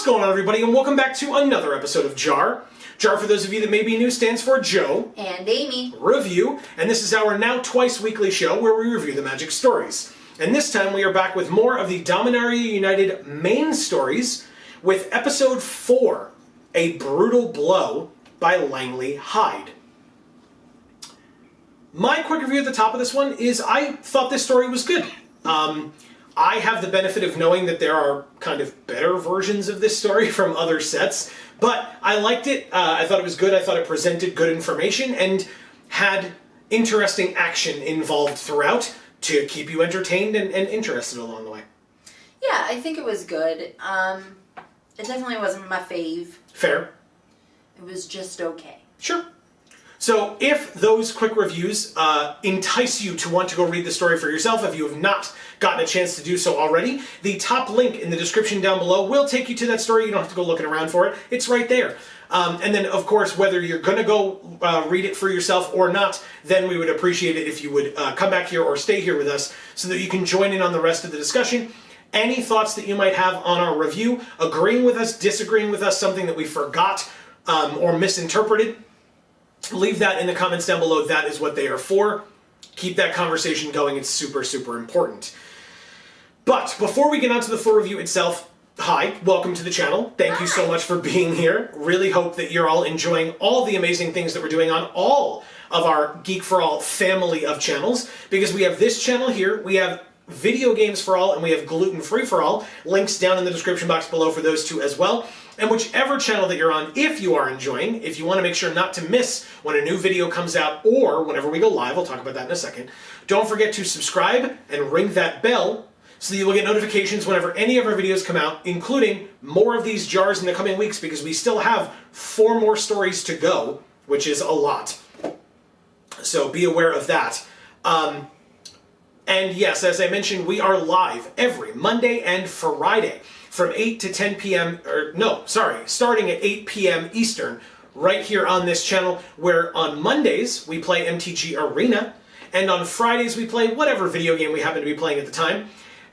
going on, everybody, and welcome back to another episode of JaAR. JaAR, for those of you that may be new, stands for Joe and Amy Review, and this is our now twice weekly show where we review the Magic stories. And this time we are back with more of the Dominaria United main stories with episode 4, A Brutal Blow by Langley Hyde. My quick review at the top of this one is I thought this story was good. I have the benefit of knowing that there are kind of better versions of this story from other sets, but I liked it. I thought it was good. I thought it presented good information and had interesting action involved throughout to keep you entertained and interested along the way. Yeah, I think it was good. It definitely wasn't my fave. Fair. It was just okay. Sure. So if those quick reviews entice you to want to go read the story for yourself, if you have not gotten a chance to do so already, the top link in the description down below will take you to that story. You don't have to go looking around for it. It's right there. And then, of course, whether you're going to go read it for yourself or not, then we would appreciate it if you would come back here or stay here with us so that you can join in on the rest of the discussion. Any thoughts that you might have on our review, agreeing with us, disagreeing with us, something that we forgot or misinterpreted, leave that in the comments down below. That is what they are for. Keep that conversation going. It's super, super important. But before we get on to the full review itself, hi, welcome to the channel. Thank you so much for being here. Really hope that you're all enjoying all the amazing things that we're doing on all of our Geek for All family of channels, because we have this channel here, we have Video Games for All, and we have Gluten Free for All. Links down in the description box below for those two as well. And whichever channel that you're on, if you are enjoying, if you want to make sure not to miss when a new video comes out or whenever we go live, I'll talk about that in a second, don't forget to subscribe and ring that bell so that you will get notifications whenever any of our videos come out, including more of these JaARs in the coming weeks, because we still have 4 more stories to go, which is a lot. So be aware of that. And yes, as I mentioned, we are live every Monday and Friday from 8 to 10 p.m., starting at 8 p.m. Eastern, right here on this channel, where on Mondays we play MTG Arena, and on Fridays we play whatever video game we happen to be playing at the time.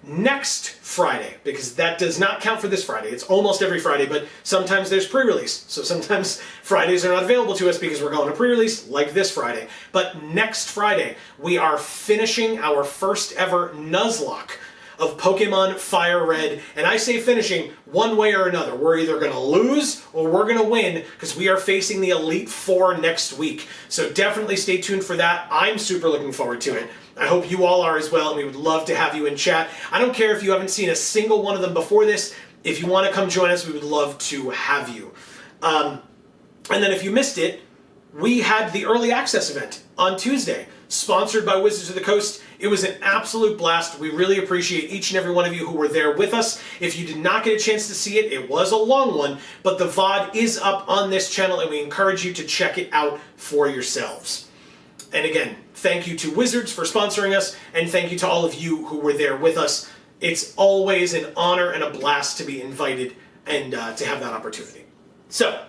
Next Friday, because that does not count for this Friday, it's almost every Friday, but sometimes there's pre-release, so sometimes Fridays are not available to us because we're going to pre-release, like this Friday. But next Friday, we are finishing our first ever Nuzlocke of Pokemon Fire Red, and I say finishing one way or another. We're either going to lose or we're going to win, because we are facing the Elite Four next week. So definitely stay tuned for that. I'm super looking forward to it. I hope you all are as well, and we would love to have you in chat. I don't care if you haven't seen a single one of them before this. If you want to come join us, we would love to have you. And then if you missed it, we had the early access event on Tuesday, sponsored by Wizards of the Coast. It was an absolute blast. We really appreciate each and every one of you who were there with us. If you did not get a chance to see it, it was a long one, but the VOD is up on this channel, and we encourage you to check it out for yourselves. And again, thank you to Wizards for sponsoring us, and thank you to all of you who were there with us. It's always an honor and a blast to be invited and to have that opportunity. So,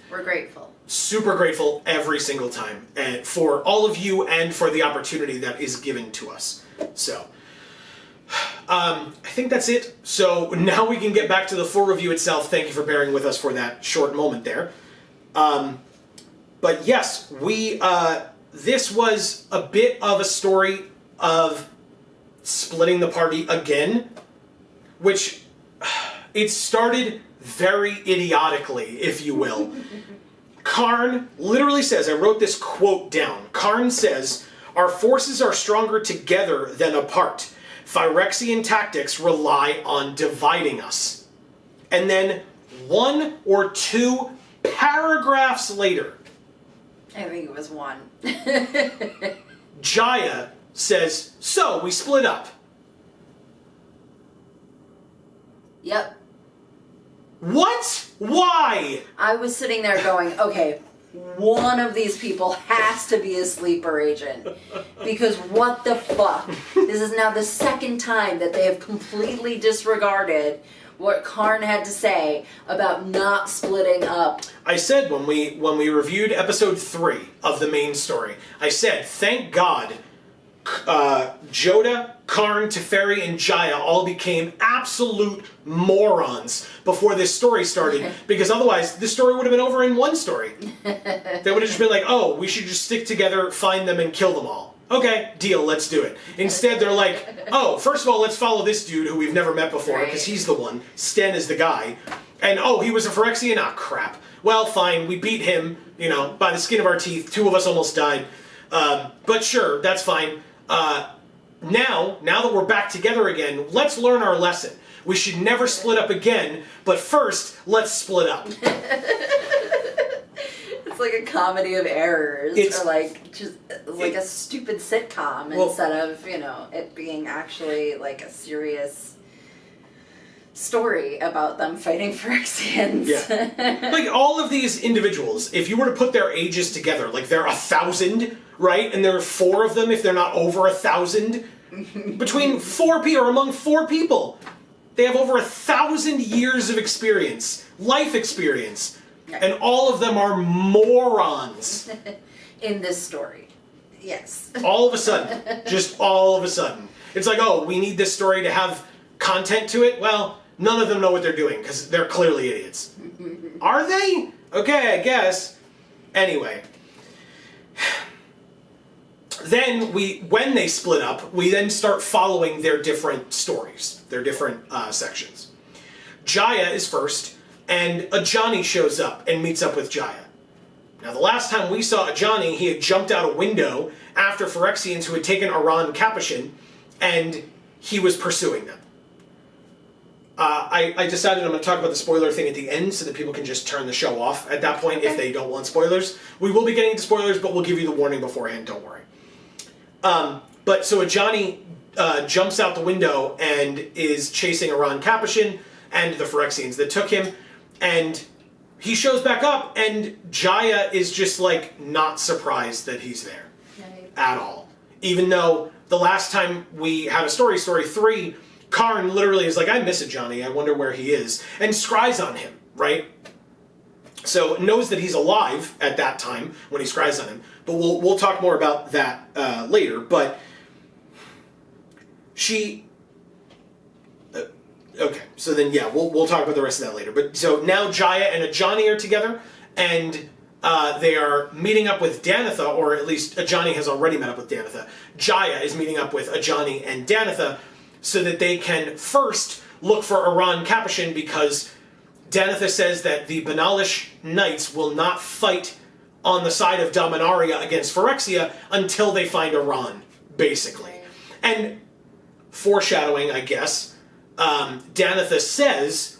we're grateful. Super grateful every single time, and for all of you and for the opportunity that is given to us. So, I think that's it. So now we can get back to the full review itself. Thank you for bearing with us for that short moment there. But yes, this was a bit of a story of splitting the party again, which it started very idiotically, if you will. Karn literally says, I wrote this quote down, Karn says, "Our forces are stronger together than apart. Phyrexian tactics rely on dividing us." And then 1 or 2 paragraphs later, I think it was 1. JaAR says, "So, we split up." Yep. What? Why? I was sitting there going, okay, one of these people has to be a sleeper agent. Because what the fuck? This is now the second time that they have completely disregarded what Karn had to say about not splitting up. I said when we reviewed episode 3 of the main story, I said, thank God Joda, Karn, Teferi, and Jaya all became absolute morons before this story started, because otherwise this story would have been over in one story. They would have just been like, oh, we should just stick together, find them, and kill them all. Okay, deal, let's do it. Instead, they're like, oh, first of all, let's follow this dude who we've never met before, because he's the one. Sten is the guy. And, oh, he was a Phyrexian? Ah, crap. Well, fine, we beat him, you know, by the skin of our teeth. 2 of us almost died. But sure, that's fine. Now that we're back together again, let's learn our lesson. We should never split up again, but first, let's split up. It's like a comedy of errors, or like just like a stupid sitcom instead of, you know, it being actually like a serious story about them fighting Phyrexians. Yeah. Like, all of these individuals, if you were to put their ages together, like, they're 1,000, right? And there are 4 of them if they're not over 1,000. Between 4 people, or among 4 people, they have over 1,000 years of experience, life experience. And all of them are morons. In this story. Yes. All of a sudden. Just all of a sudden. It's like, oh, we need this story to have content to it? Well, none of them know what they're doing, because they're clearly idiots. Are they? Okay, I guess. Anyway. Then when they split up, we then start following their different stories, their different sections. Jaya is first, and Ajani shows up and meets up with Jaya. Now, the last time we saw Ajani, he had jumped out a window after Phyrexians who had taken Aran Capuchin, and he was pursuing them. I decided I'm going to talk about the spoiler thing at the end so that people can just turn the show off at that point if they don't want spoilers. We will be getting into spoilers, but we'll give you the warning beforehand, don't worry. But so Ajani jumps out the window and is chasing Aran Capuchin and the Phyrexians that took him, and he shows back up, and Jaya is just, like, not surprised that he's there. Right. At all. Even though the last time we had a story 3, Karn literally is like, I miss Ajani, I wonder where he is, and scries on him, right? So knows that he's alive at that time when he scries on him, but we'll talk more about that later. But she... okay, so then yeah, we'll talk about the rest of that later. But so now Jaya and Ajani are together, and they are meeting up with Danitha, or at least Ajani has already met up with Danitha. Jaya is meeting up with Ajani and Danitha so that they can first look for Aran Capuchin, because Danitha says that the Banalish Knights will not fight on the side of Dominaria against Phyrexia until they find Aran, basically. And foreshadowing, I guess, Danitha says,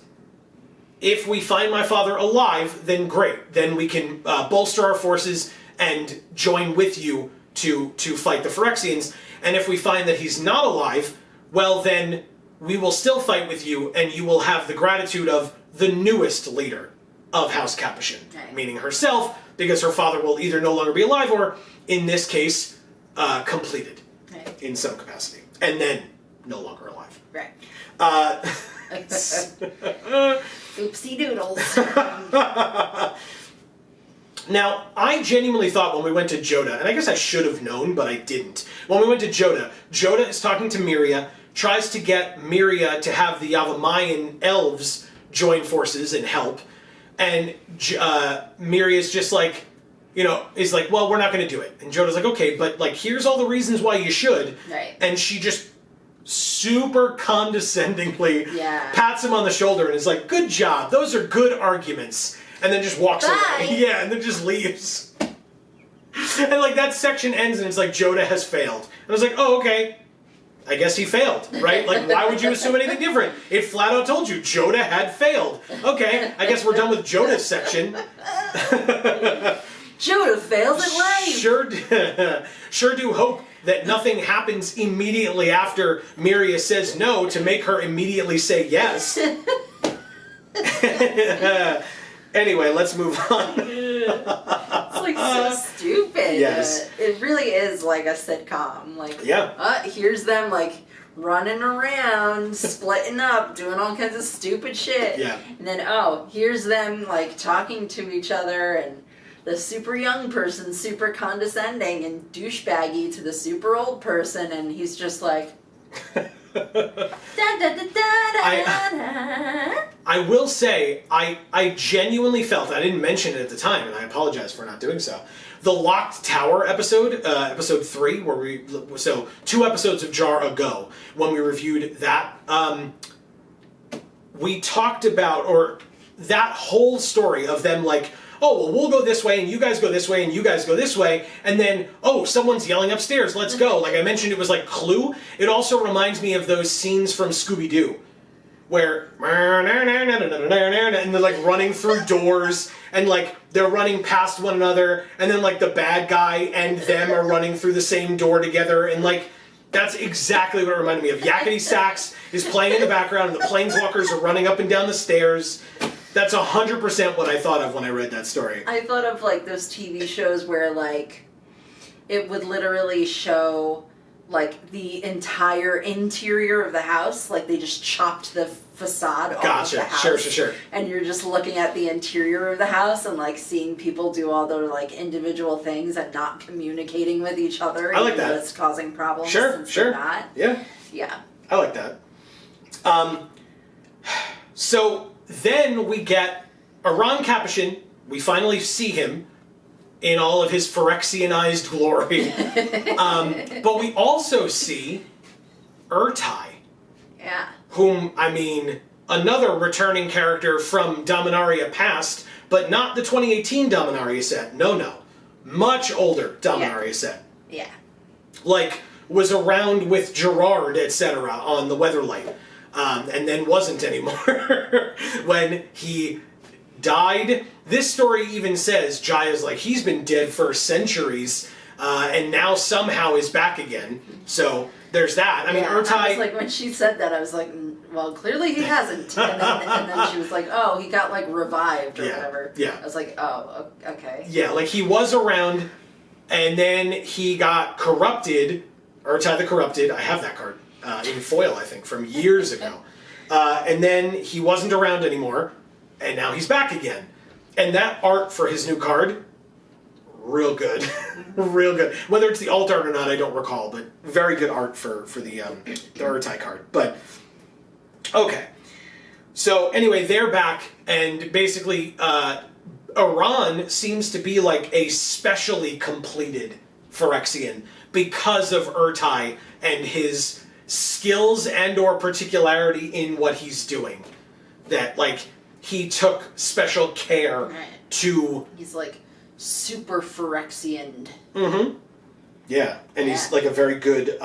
if we find my father alive, then great. Then we can bolster our forces and join with you to fight the Phyrexians. And if we find that he's not alive, well then we will still fight with you, and you will have the gratitude of the newest leader of House Capuchin, meaning herself, because her father will either no longer be alive or, in this case, completed in some capacity. And then no longer alive. Right. Oopsie doodles. Now, I genuinely thought when we went to Joda, and I guess I should have known, but I didn't. When we went to Joda, Joda is talking to Myria, tries to get Myria to have the Yavamayan elves join forces and help, and Myria's just like, you know, is like, well, we're not going to do it. And Joda's like, okay, but like, here's all the reasons why you should. Right. And she just super condescendingly pats him on the shoulder and is like, good job, those are good arguments. And then just walks away. Yeah, and then just leaves. And like that section ends and it's like, Joda has failed. And I was like, oh, okay. I guess he failed, right? Like, why would you assume anything different? It flat out told you Joda had failed. Okay, I guess we're done with Joda's section. Joda fails at life. Sure do hope that nothing happens immediately after Myria says no to make her immediately say yes. Anyway, let's move on. It's like so stupid. Yes. It really is like a sitcom. Like, yeah. Here's them like running around, splitting up, doing all kinds of stupid shit. Yeah. And then, here's them like talking to each other, and the super young person super condescending and douchebaggy to the super old person, and he's just like. I will say, I genuinely felt, I didn't mention it at the time, and I apologize for not doing so, the Locked Tower episode, episode 3, where so 2 episodes of JaAR ago, when we reviewed that, we talked about, or that whole story of them like, oh, well, we'll go this way, and you guys go this way, and you guys go this way, and then, oh, someone's yelling upstairs, let's go. Like I mentioned, it was like Clue. It also reminds me of those scenes from Scooby-Doo, where, and they're like running through doors, and like they're running past one another, and then like the bad guy and them are running through the same door together, and like, that's exactly what it reminded me of. Yakety Sax is playing in the background, and the planeswalkers are running up and down the stairs. That's 100% what I thought of when I read that story. I thought of like those TV shows where like it would literally show like the entire interior of the house, like they just chopped the facade off of the house. Sure. And you're just looking at the interior of the house and like seeing people do all their like individual things and not communicating with each other. I like that. It's causing problems. Sure. Not. Yeah. I like that. So then we get Aran Capuchin. We finally see him in all of his Phyrexianized glory. But we also see Urtai. Yeah. Whom, I mean, another returning character from Dominaria past, but not the 2018 Dominaria set. No. Much older Dominaria set. Yeah. Like, was around with Gerard, etc. on the Weatherlight. And then wasn't anymore when he died. This story even says Jaya's like, he's been dead for centuries, and now somehow is back again. So there's that. I mean, Urtai... I was like, when she said that, I was like, well, clearly he hasn't. And then she was like, oh, he got like revived or whatever. Yeah. I was like, oh, okay. Yeah, like he was around, and then he got corrupted. Urtai the Corrupted. I have that card. In foil, I think, from years ago. And then he wasn't around anymore, and now he's back again. And that art for his new card, real good. Real good. Whether it's the alt art or not, I don't recall, but very good art for the Urtai card. But, okay. So, anyway, they're back, and basically, Aran seems to be like a specially completed Phyrexian because of Urtai and his skills and or particularity in what he's doing. That, like, he took special care to... He's, like, super Phyrexian. Mm-hmm. Yeah, and he's, like, a very good,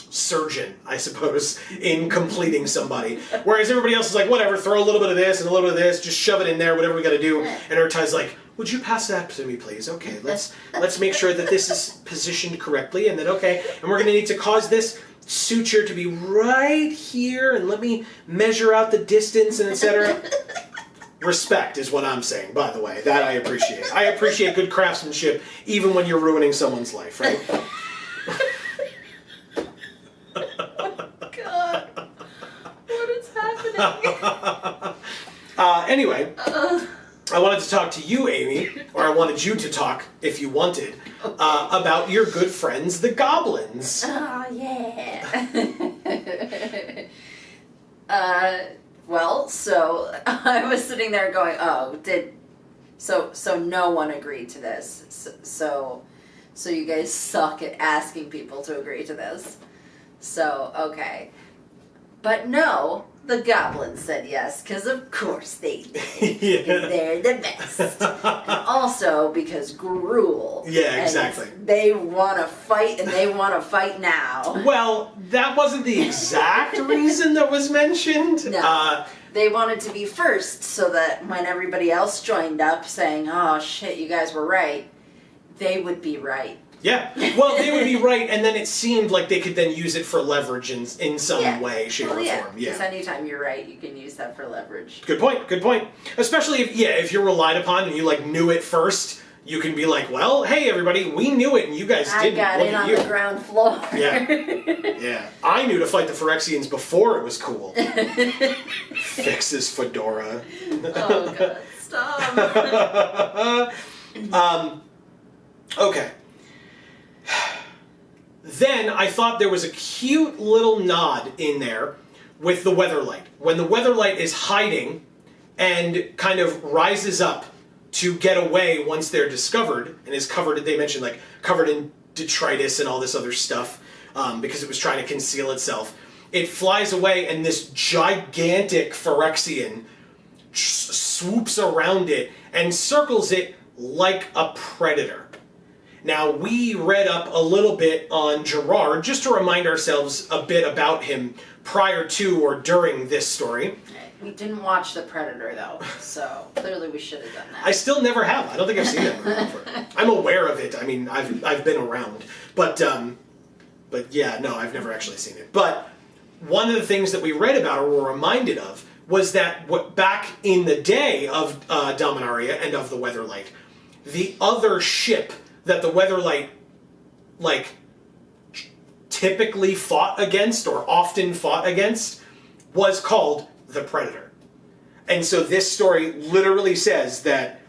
surgeon, I suppose, in completing somebody. Whereas everybody else is like, whatever, throw a little bit of this and a little bit of this, just shove it in there, whatever we gotta do. And Urtai's like, would you pass that to me, please? Okay, let's make sure that this is positioned correctly, and then, okay, and we're gonna need to cause this suture to be right here, and let me measure out the distance, and etc. Respect is what I'm saying, by the way. That I appreciate. I appreciate good craftsmanship, even when you're ruining someone's life, right? God, what is happening? Anyway, I wanted to talk to you, Amy, or I wanted you to talk, if you wanted, about your good friends, the goblins. Oh, yeah. Well, so I was sitting there going, oh, so no one agreed to this. So you guys suck at asking people to agree to this. So, okay. But no, the goblins said yes, because of course they did. Yeah. They're the best. And also because Gruel. Yeah, exactly. They want to fight, and they want to fight now. Well, that wasn't the exact reason that was mentioned. No. They wanted to be first so that when everybody else joined up saying, oh shit, you guys were right, they would be right. Yeah, well, they would be right, and then it seemed like they could then use it for leverage in some way, shape, or form. Yeah, because anytime you're right, you can use that for leverage. Good point. Especially if you're relied upon and you, like, knew it first, you can be like, well, hey everybody, we knew it and you guys didn't. I got Look in at on you. the ground floor. Yeah. Yeah. I knew to fight the Phyrexians before it was cool. Fixes fedora. Oh god, stop. Okay. Then I thought there was a cute little nod in there with the Weatherlight. When the Weatherlight is hiding and kind of rises up to get away once they're discovered, and is covered, they mentioned, like, covered in detritus and all this other stuff, because it was trying to conceal itself. It flies away, and this gigantic Phyrexian swoops around it and circles it like a predator. Now, we read up a little bit on JaAR, just to remind ourselves a bit about him prior to or during this story. We didn't watch The Predator, though, so clearly we should have done that. I still never have. I don't think I've seen that movie before. I'm aware of it. I mean, I've been around. But yeah, no, I've never actually seen it. But one of the things that we read about or were reminded of was that back in the day of Dominaria and of the Weatherlight, the other ship that the Weatherlight, like, typically fought against or often fought against was called the Predator. And so this story literally says that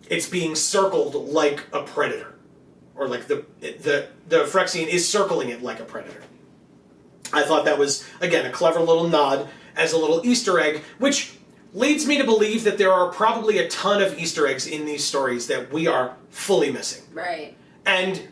it's being circled like a predator. Or like the Phyrexian is circling it like a predator. I thought that was, again, a clever little nod as a little Easter egg, which leads me to believe that there are probably a ton of Easter eggs in these stories that we are fully missing. Right. And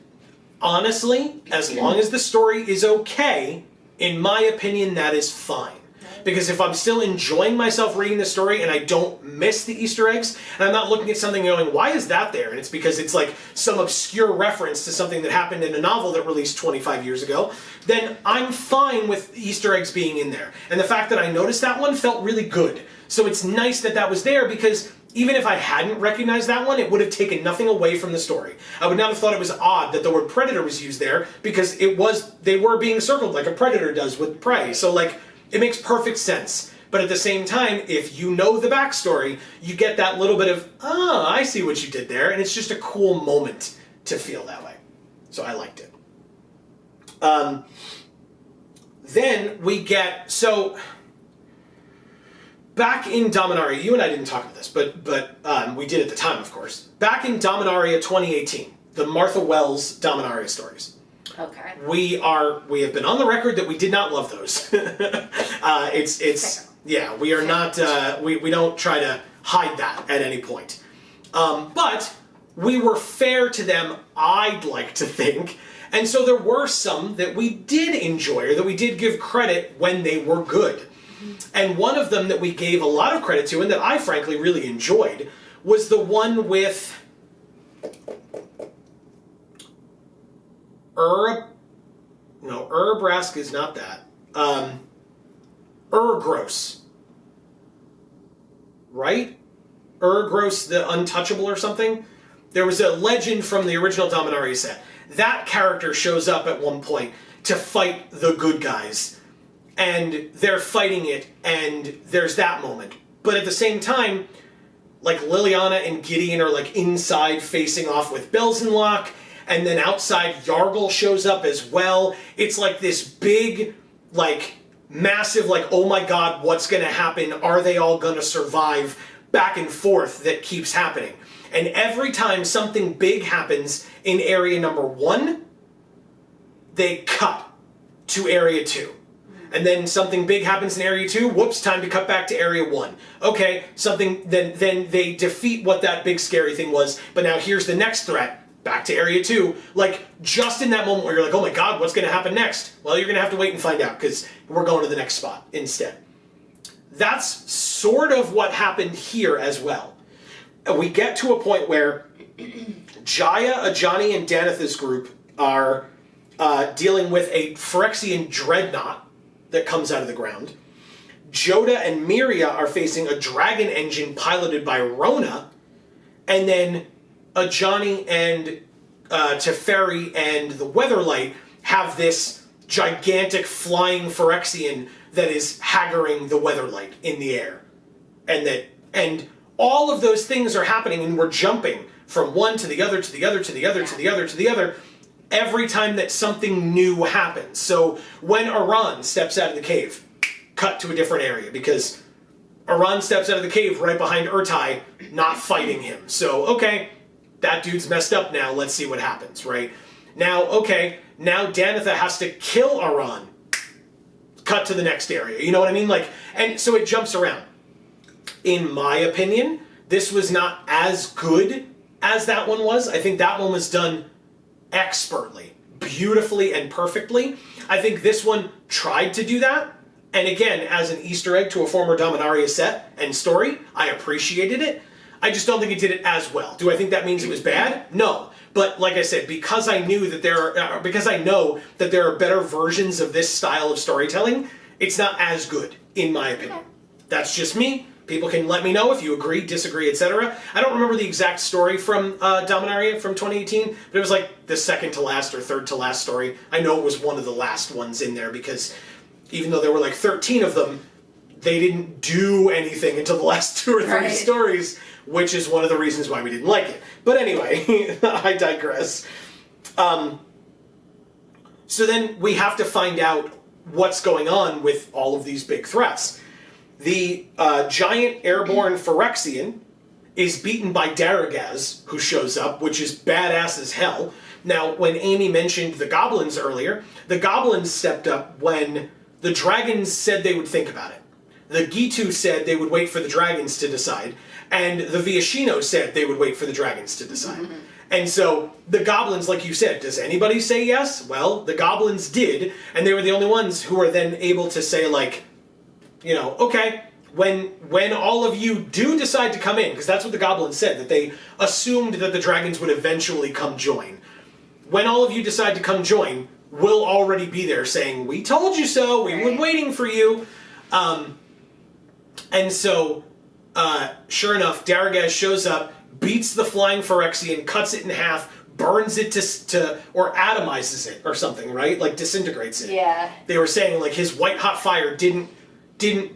honestly, as long as the story is okay, in my opinion, that is fine. Because if I'm still enjoying myself reading the story and I don't miss the Easter eggs, and I'm not looking at something and going, why is that there? And it's because it's like some obscure reference to something that happened in a novel that released 25 years ago, then I'm fine with Easter eggs being in there. And the fact that I noticed that one felt really good. So it's nice that that was there, because even if I hadn't recognized that one, it would have taken nothing away from the story. I would not have thought it was odd that the word predator was used there, because they were being circled like a predator does with prey. So, like, it makes perfect sense. But at the same time, if you know the backstory, you get that little bit of, oh, I see what you did there, and it's just a cool moment to feel that way. So I liked it. Then we get, so back in Dominaria, you and I didn't talk about this, but we did at the time, of course. Back in Dominaria 2018, the Martha Wells Dominaria stories. Okay. We have been on the record that we did not love those. Yeah, we are not, we don't try to hide that at any point. But we were fair to them, I'd like to think. And so there were some that we did enjoy, or that we did give credit when they were good. And one of them that we gave a lot of credit to, and that I frankly really enjoyed, was the one with Urabrask is not that. Urgross. Right? Urgross the Untouchable or something? There was a legend from the original Dominaria set. That character shows up at one point to fight the good guys. And they're fighting it, and there's that moment. But at the same time, like, Liliana and Gideon are, like, inside facing off with Belzenlock, and then outside Yargle shows up as well. It's like this big, like, massive, like, oh my god, what's gonna happen? Are they all gonna survive? Back and forth that keeps happening. And every time something big happens in area number 1, they cut to area 2. And then something big happens in area 2, whoops, time to cut back to area 1. Okay, then they defeat what that big scary thing was, but now here's the next threat. Back to area 2, like, just in that moment where you're like, oh my god, what's going to happen next? Well, you're going to have to wait and find out, because we're going to the next spot instead. That's sort of what happened here as well. And we get to a point where Jaya, Ajani, and Danitha's group are dealing with a Phyrexian dreadnought that comes out of the ground. Joda and Miria are facing a dragon engine piloted by Rona, and then Ajani and Teferi and the Weatherlight have this gigantic flying Phyrexian that is haggering the Weatherlight in the air. And all of those things are happening, and we're jumping from one to the other, to the other, to the other, to the other, to the other, every time that something new happens. So when Iran steps out of the cave, cut to a different area, because Iran steps out of the cave right behind Urtai, not fighting him. So, okay, that dude's messed up now, let's see what happens, right? Now, okay, now Danitha has to kill Iran. Cut to the next area, you know what I mean? Like, and so it jumps around. In my opinion, this was not as good as that one was. I think that one was done expertly, beautifully, and perfectly. I think this one tried to do that. And again, as an Easter egg to a former Dominaria set and story, I appreciated it. I just don't think it did it as well. Do I think that means it was bad? No. But like I said, because I knew that because I know that there are better versions of this style of storytelling, it's not as good, in my opinion. That's just me. People can let me know if you agree, disagree, etc. I don't remember the exact story from Dominaria from 2018, but it was like the second to last or third to last story. I know it was one of the last ones in there because even though there were like 13 of them, they didn't do anything until the last 2 or 3 stories, which is one of the reasons why we didn't like it. But anyway, I digress. So then we have to find out what's going on with all of these big threats. The giant airborne Phyrexian is beaten by Daragaz, who shows up, which is badass as hell. Now, when Amy mentioned the goblins earlier, the goblins stepped up when the dragons said they would think about it. The Gitu said they would wait for the dragons to decide, and the Viashino said they would wait for the dragons to decide. And so the goblins, like you said, does anybody say yes? Well, the goblins did, and they were the only ones who were then able to say, like, you know, okay, when all of you do decide to come in, because that's what the goblins said, that they assumed that the dragons would eventually come join. When all of you decide to come join, we'll already be there saying, we told you so, we were waiting for you. And so, sure enough, Daragaz shows up, beats the flying Phyrexian, cuts it in half, burns it or atomizes it or something, right? Like disintegrates it. Yeah. They were saying like his white hot fire didn't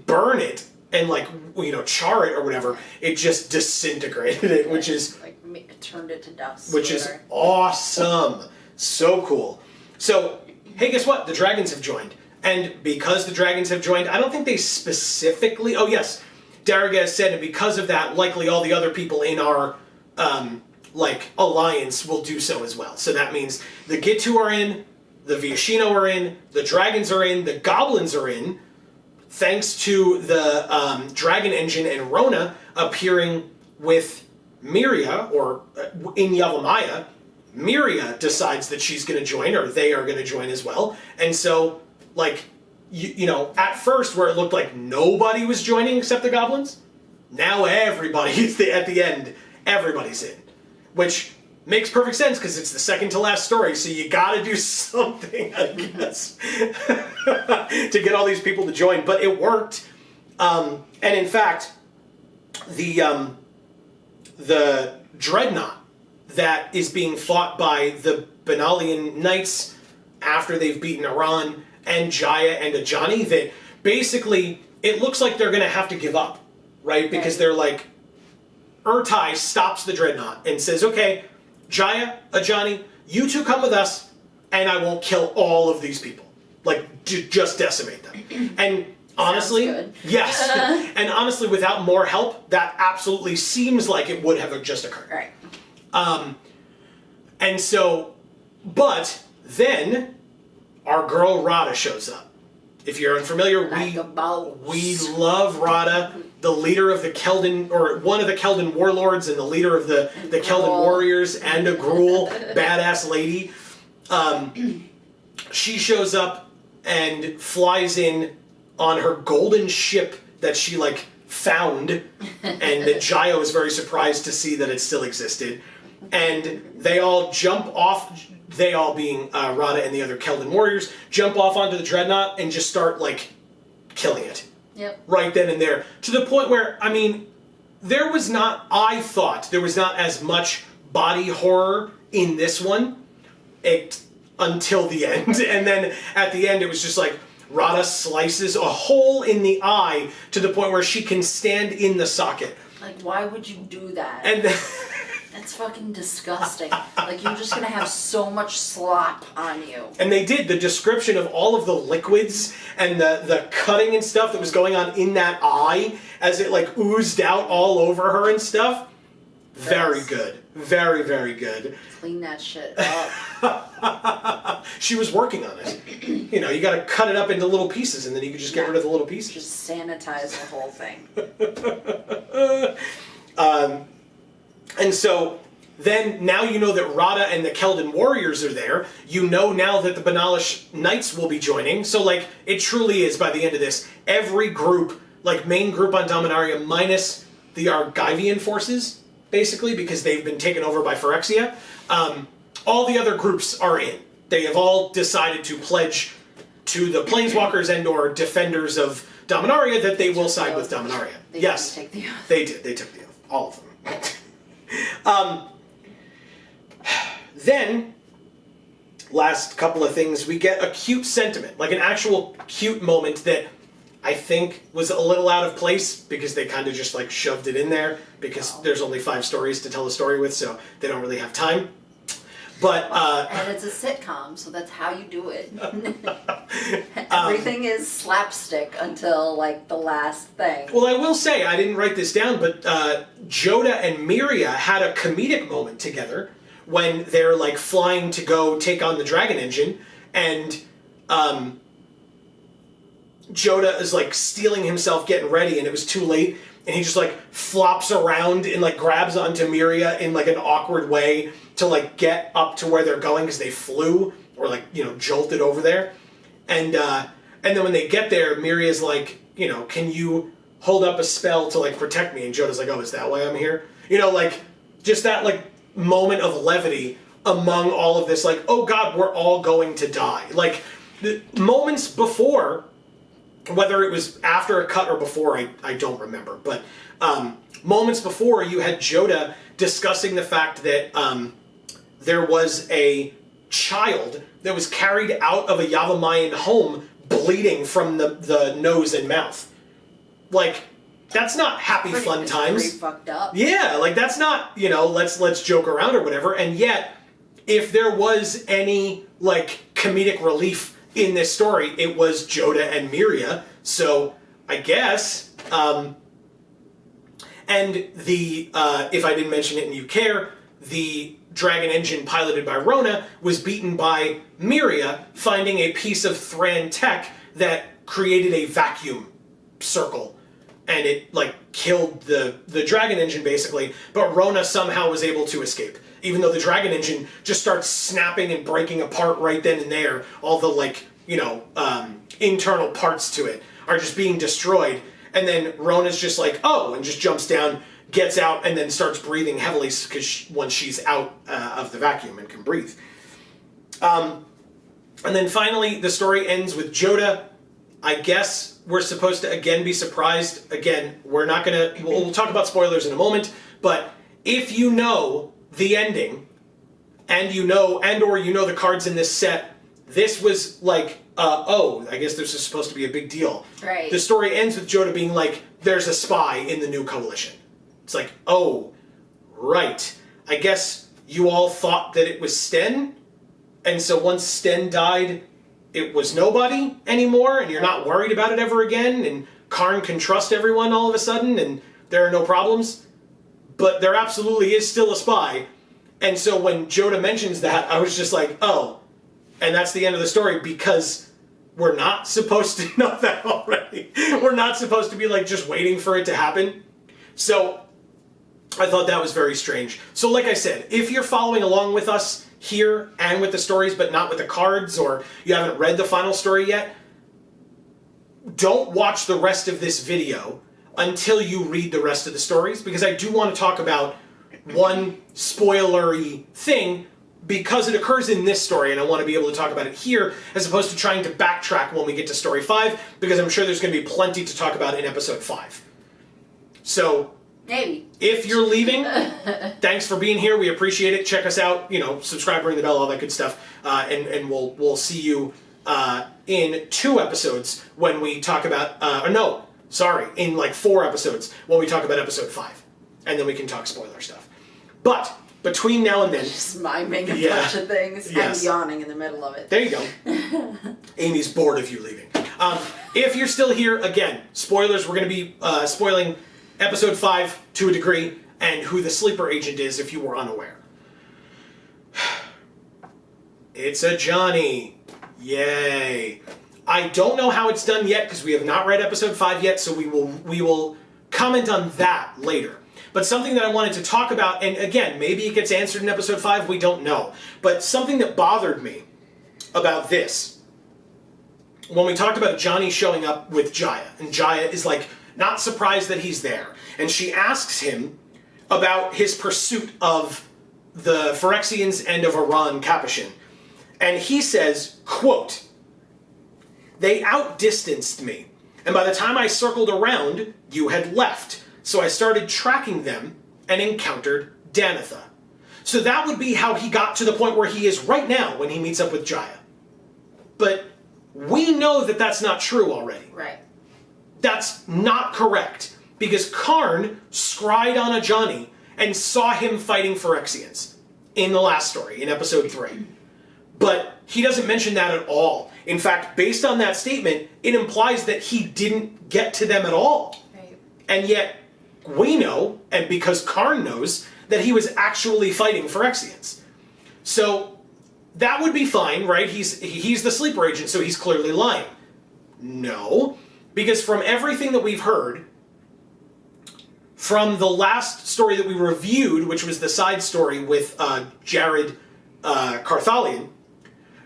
burn it and like, you know, char it or whatever. It just disintegrated it, which is like it turned it to dust. Which is awesome. So cool. So, hey, guess what? The dragons have joined. And because the dragons have joined, I don't think they specifically... Oh, yes. Daragaz said, and because of that, likely all the other people in our, alliance will do so as well. So that means the Gitu are in, the Viashino are in, the dragons are in, the goblins are in, thanks to the dragon engine and Rona appearing with Miria, or in Yavimaya. Miria decides that she's going to join, or they are going to join as well. And so, like, you know, at first where it looked like nobody was joining except the goblins, now everybody's at the end, everybody's in. Which makes perfect sense because it's the second to last story, so you gotta do something, I guess, to get all these people to join. But it worked. And in fact, the dreadnought that is being fought by the Benalian Knights after they've beaten Iran and Jaya and Ajani, that basically it looks like they're going to have to give up, right? Because they're like, Urtai stops the dreadnought and says, okay, Jaya, Ajani, you two come with us and I won't kill all of these people. Like, just decimate them. And honestly, yes. And honestly, without more help, that absolutely seems like it would have just occurred. Right. And so, but then our girl Rada shows up. If you're unfamiliar, we love Rada, the leader of the Keldon, or one of the Keldon warlords and the leader of the Keldon warriors, and a Gruul, badass lady. She shows up and flies in on her golden ship that she, like, found, and that Jaya was very surprised to see that it still existed. And they all jump off, they all being Rada and the other Keldon warriors, jump off onto the dreadnought and just start, like, killing it. Yep. Right then and there. To the point where, I mean, I thought there was not as much body horror in this one until the end. And then at the end it was just like, Rada slices a hole in the eye to the point where she can stand in the socket. Like, why would you do that? And then, That's fucking disgusting. Like, you're just gonna have so much slop on you. And they did the description of all of the liquids and the cutting and stuff that was going on in that eye as it like oozed out all over her and stuff. Very good. Very, very good. Clean that shit up. She was working on it. You know, you gotta cut it up into little pieces and then you can just get rid of the little pieces. Just sanitize the whole thing. And so then now you know that Radha and the Keldon warriors are there. You know now that the Banalish Knights will be joining. So like it truly is by the end of this, every group, like main group on Dominaria minus the Argivian forces, basically, because they've been taken over by Phyrexia. All the other groups are in. They have all decided to pledge to the Planeswalkers and or defenders of Dominaria that they will side with Dominaria. They Yes, didn't take the oath. they did. They took the oath. All of them. Then, last couple of things, we get a cute sentiment, like an actual cute moment that I think was a little out of place because they kind of just like shoved it in there because there's only 5 stories to tell a story with, so they don't really have time. But and it's a sitcom, so that's how you do it. Everything is slapstick until like the last thing. well, I will say, I didn't write this down, but Joda and Miria had a comedic moment together when they're like flying to go take on the Dragon Engine, and Joda is like stealing himself, getting ready, and it was too late, and he just like flops around and like grabs onto Miria in like an awkward way to like get up to where they're going because they flew or like, you know, jolted over there. And then when they get there, Miria's like, you know, can you hold up a spell to like protect me? And Joda's like, oh, is that why I'm here? You know, like just that like moment of levity among all of this, like, oh God, we're all going to die. Like the moments before, whether it was after a cut or before, I don't remember. But moments before, you had Joda discussing the fact that there was a child that was carried out of a Yavamayan home bleeding from the nose and mouth. Like, that's not happy fun times. Pretty fucked up. Yeah, like that's not, you know, let's joke around or whatever. And yet, if there was any like comedic relief in this story, it was Joda and Miria. So I guess, and the if I didn't mention it and you care, the Dragon Engine piloted by Rona was beaten by Miria, finding a piece of Thran tech that created a vacuum circle. And it, like, killed the Dragon Engine, basically. But Rona somehow was able to escape. Even though the Dragon Engine just starts snapping and breaking apart right then and there. All the, like, you know, internal parts to it are just being destroyed. And then Rona's just like, oh, and just jumps down, gets out, and then starts breathing heavily because once she's out of the vacuum and can breathe. And then finally, the story ends with Joda. I guess we're supposed to again be surprised. Again, we're not gonna. We'll talk about spoilers in a moment. But if you know the ending, and you know, or you know the cards in this set, this was like, oh, I guess this is supposed to be a big deal. Right. The story ends with Joda being like, "There's a spy in the new coalition." It's like, oh, right. I guess you all thought that it was Sten, and so once Sten died, it was nobody anymore, and you're not worried about it ever again, and Karn can trust everyone all of a sudden, and there are no problems. But there absolutely is still a spy. And so when Joda mentions that, I was just like, oh. And that's the end of the story, because we're not supposed to know that already. We're not supposed to be like just waiting for it to happen. So I thought that was very strange. So like I said, if you're following along with us here and with the stories but not with the cards, or you haven't read the final story yet, don't watch the rest of this video until you read the rest of the stories, because I do want to talk about one spoilery thing because it occurs in this story, and I want to be able to talk about it here as opposed to trying to backtrack when we get to story 5, because I'm sure there's going to be plenty to talk about in episode 5. So maybe. If you're leaving, thanks for being here. We appreciate it. Check us out. You know, subscribe, ring the bell, all that good stuff. And we'll see you in 2 episodes when we talk about. In like 4 episodes when we talk about episode 5, and then we can talk spoiler stuff. But between now and then... Just miming a Yeah. bunch of things Yes. and yawning in the middle of it. There you go. Amy's bored of you leaving. If you're still here, again, spoilers, we're going to be spoiling episode 5 to a degree, and who the sleeper agent is if you were unaware. It's a Johnny. Yay. I don't know how it's done yet, because we have not read episode 5 yet, so we will comment on that later. But something that I wanted to talk about, and again, maybe it gets answered in episode 5, we don't know. But something that bothered me about this, when we talked about Johnny showing up with JaAR, and JaAR is like, not surprised that he's there. And she asks him about his pursuit of the Phyrexians and of Iran Capuchin. And he says, quote, "They outdistanced me, and by the time I circled around, you had left. So I started tracking them and encountered Danitha." So that would be how he got to the point where he is right now when he meets up with JaAR. But we know that that's not true already. Right. That's not correct, because Karn scried on a Johnny and saw him fighting Phyrexians in the last story, in episode 3. But he doesn't mention that at all. In fact, based on that statement, it implies that he didn't get to them at all. Right. And yet, we know, and because Karn knows, that he was actually fighting Phyrexians. So, that would be fine, right? He's the sleeper agent, so he's clearly lying. No, because from everything that we've heard, from the last story that we reviewed, which was the side story with Jared Carthalion,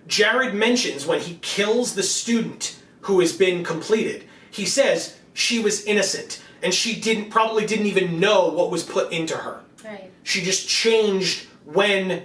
Jared mentions when he kills the student who has been completed, he says she was innocent, and she probably didn't even know what was put into her. Right. She just changed when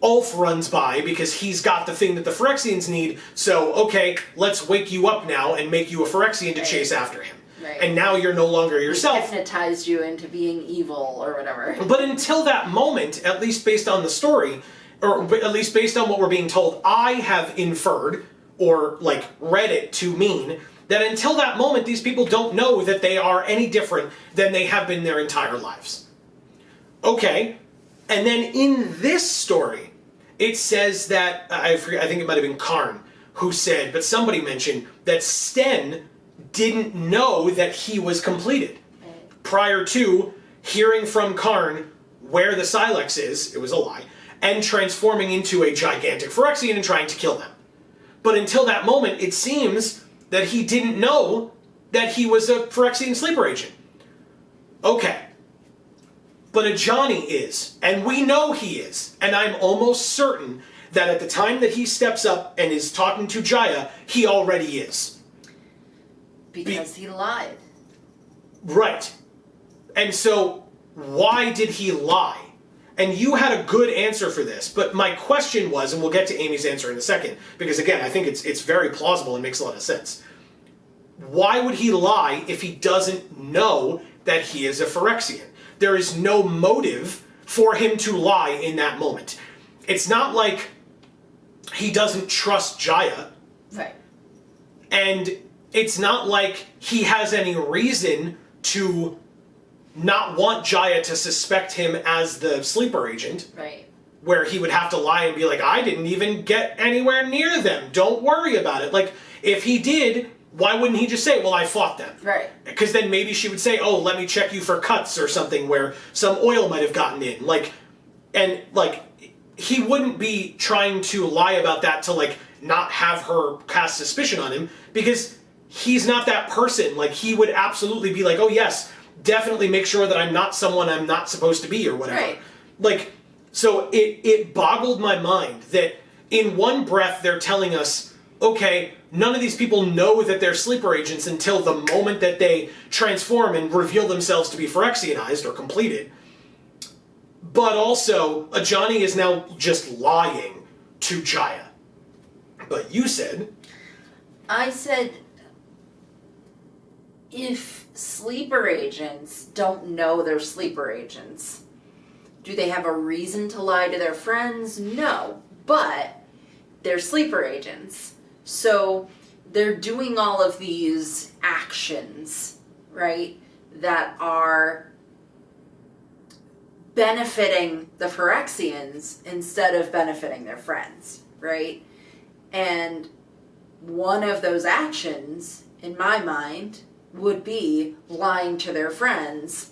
Ulf runs by, because he's got the thing that the Phyrexians need, so, okay, let's wake you up now and make you a Phyrexian to chase after him. Right. And now you're no longer yourself. Hypnotized you into being evil or whatever. But until that moment, at least based on the story, or at least based on what we're being told, I have inferred, or like read it to mean, that until that moment these people don't know that they are any different than they have been their entire lives. Okay, and then in this story, it says that, I think it might have been Karn who said, but somebody mentioned that Sten didn't know that he was completed. Prior to hearing from Karn where the Silex is, it was a lie, and transforming into a gigantic Phyrexian and trying to kill them. But until that moment, it seems that he didn't know that he was a Phyrexian sleeper agent. Okay. But a Johnny is, and we know he is, and I'm almost certain that at the time that he steps up and is talking to JaAR, he already is. Because he lied. Right. And so, why did he lie? And you had a good answer for this, but my question was, and we'll get to Amy's answer in a second, because again, I think it's very plausible and makes a lot of sense. Why would he lie if he doesn't know that he is a Phyrexian? There is no motive for him to lie in that moment. It's not like he doesn't trust JaAR. Right. And it's not like he has any reason to not want JaAR to suspect him as the sleeper agent. Right. Where he would have to lie and be like, I didn't even get anywhere near them. Don't worry about it. Like, if he did, why wouldn't he just say, well, I fought them? Right. Because then maybe she would say, oh, let me check you for cuts or something where some oil might have gotten in. He wouldn't be trying to lie about that to, not have her cast suspicion on him, because he's not that person. Like, he would absolutely be like, oh, yes, definitely make sure that I'm not someone I'm not supposed to be or whatever. Right. So it boggled my mind that in one breath they're telling us, okay, none of these people know that they're sleeper agents until the moment that they transform and reveal themselves to be Phyrexianized or completed. But also, a Johnny is now just lying to JaAR. But you said... I said, if sleeper agents don't know they're sleeper agents, do they have a reason to lie to their friends? No. But they're sleeper agents. So they're doing all of these actions, right, that are benefiting the Phyrexians instead of benefiting their friends, right? And one of those actions, in my mind, would be lying to their friends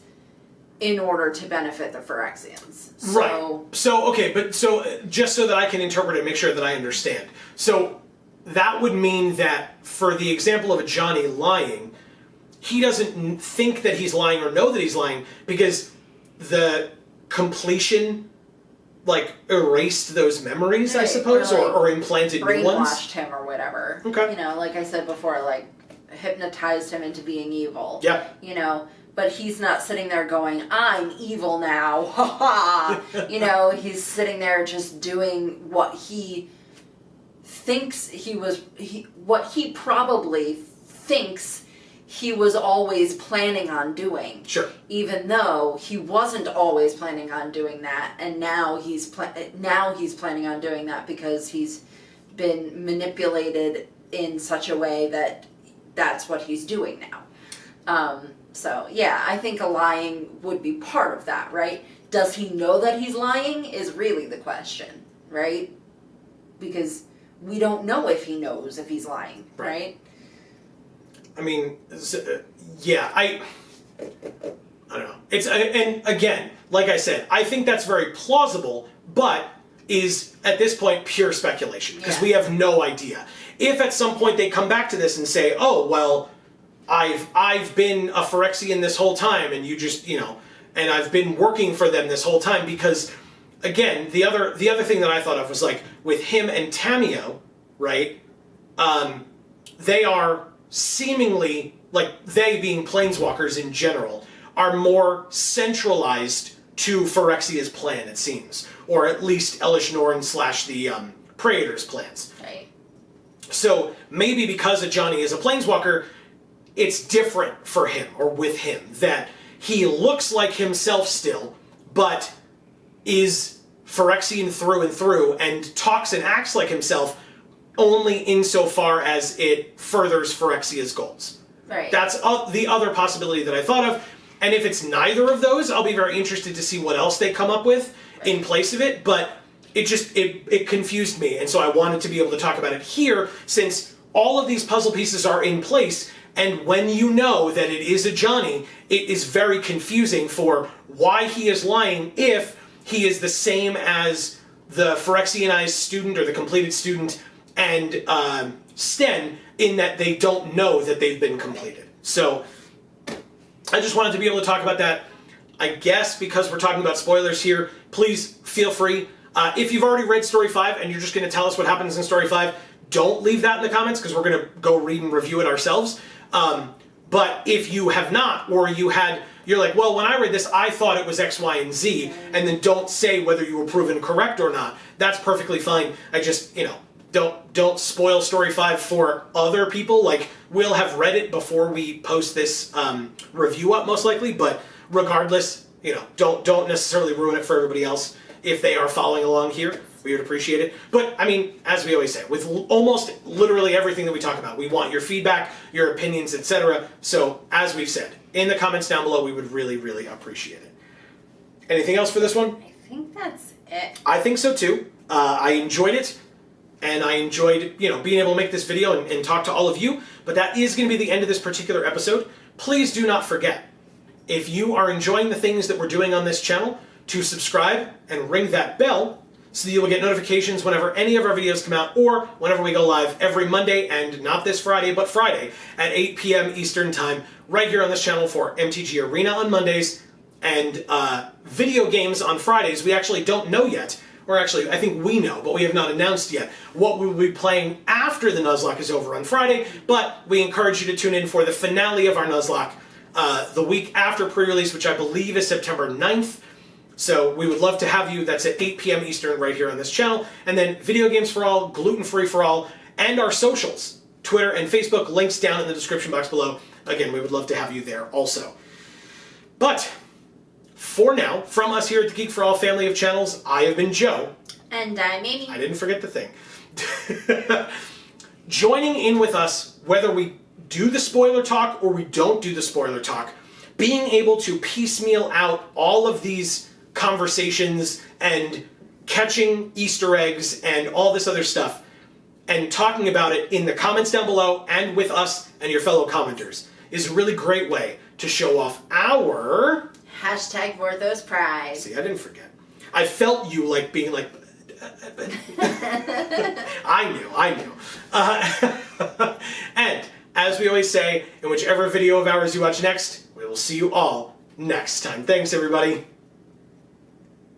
in order to benefit the Phyrexians. So, right. So, okay, but so just so that I can interpret it and make sure that I understand. So that would mean that for the example of a Johnny lying, he doesn't think that he's lying or know that he's lying because the completion like erased those memories, I suppose, or implanted new ones. Brainwashed him or whatever. Okay. You know, like I said before, like hypnotized him into being evil. Yeah. You know, but he's not sitting there going, I'm evil now, ha ha. You know, he's sitting there just doing what he thinks what he probably thinks he was always planning on doing. Sure. Even though he wasn't always planning on doing that, and now he's planning on doing that because he's been manipulated in such a way that that's what he's doing now. So yeah, I think a lying would be part of that, right? Does he know that he's lying is really the question, right? Because we don't know if he knows if he's lying, right? I mean, yeah, I don't know. It's and again, like I said, I think that's very plausible, but is at this point pure speculation because we have no idea. If at some point they come back to this and say, "Oh, well, I've been a Phyrexian this whole time, and you just and I've been working for them this whole time," because again, the other thing that I thought of was like with him and Tamio, right? They are seemingly, like they being planeswalkers in general, are more centralized to Phyrexia's plan, it seems. Or at least Elish Norn / the Praetor's plans. Right. So maybe because a Johnny is a planeswalker, it's different for him, or with him, that he looks like himself still, but is Phyrexian through and through, and talks and acts like himself only insofar as it furthers Phyrexia's goals. Right. That's the other possibility that I thought of. And if it's neither of those, I'll be very interested to see what else they come up with in place of it. But it confused me. And so I wanted to be able to talk about it here, since all of these puzzle pieces are in place. And when you know that it is a Johnny, it is very confusing for why he is lying if he is the same as the Phyrexianized student or the completed student and Sten, in that they don't know that they've been completed. So I just wanted to be able to talk about that. I guess because we're talking about spoilers here, please feel free. If you've already read Story 5 and you're just going to tell us what happens in Story 5, don't leave that in the comments because we're going to go read and review it ourselves. But if you have not, or you're like, well, when I read this, I thought it was X, Y, and Z, and then don't say whether you were proven correct or not, that's perfectly fine. I just, don't spoil Story 5 for other people. Like, we'll have read it before we post this review up, most likely, but regardless, don't necessarily ruin it for everybody else if they are following along here. We would appreciate it. But, I mean, as we always say, with almost literally everything that we talk about, we want your feedback, your opinions, etc. So, as we've said, in the comments down below, we would really, really appreciate it. Anything else for this one? I think that's it. I think so, too. I enjoyed it. And I enjoyed, being able to make this video and talk to all of you. But that is going to be the end of this particular episode. Please do not forget, if you are enjoying the things that we're doing on this channel, to subscribe and ring that bell so that you will get notifications whenever any of our videos come out, or whenever we go live every Monday, and not this Friday, but Friday at 8 p.m. Eastern Time, right here on this channel for MTG Arena on Mondays and video games on Fridays. We actually don't know yet. Or actually, I think we know, but we have not announced yet what we will be playing after the Nuzlocke is over on Friday, but we encourage you to tune in for the finale of our Nuzlocke the week after pre-release, which I believe is September 9th. So we would love to have you. That's at 8 p.m. Eastern right here on this channel. And then Video Games for All, Gluten Free for All, and our socials, Twitter and Facebook, links down in the description box below. Again, we would love to have you there also. But for now, from us here at the Geek for All family of channels, I have been Joe. And I'm Amy. I didn't forget the thing. Joining in with us, whether we do the spoiler talk or we don't do the spoiler talk, being able to piecemeal out all of these conversations and catching Easter eggs and all this other stuff and talking about it in the comments down below and with us and your fellow commenters is a really great way to show off our... Hashtag Vorthos Pride. See, I didn't forget. I felt you like being like... I knew. And as we always say, in whichever video of ours you watch next, we will see you all next time. Thanks, everybody.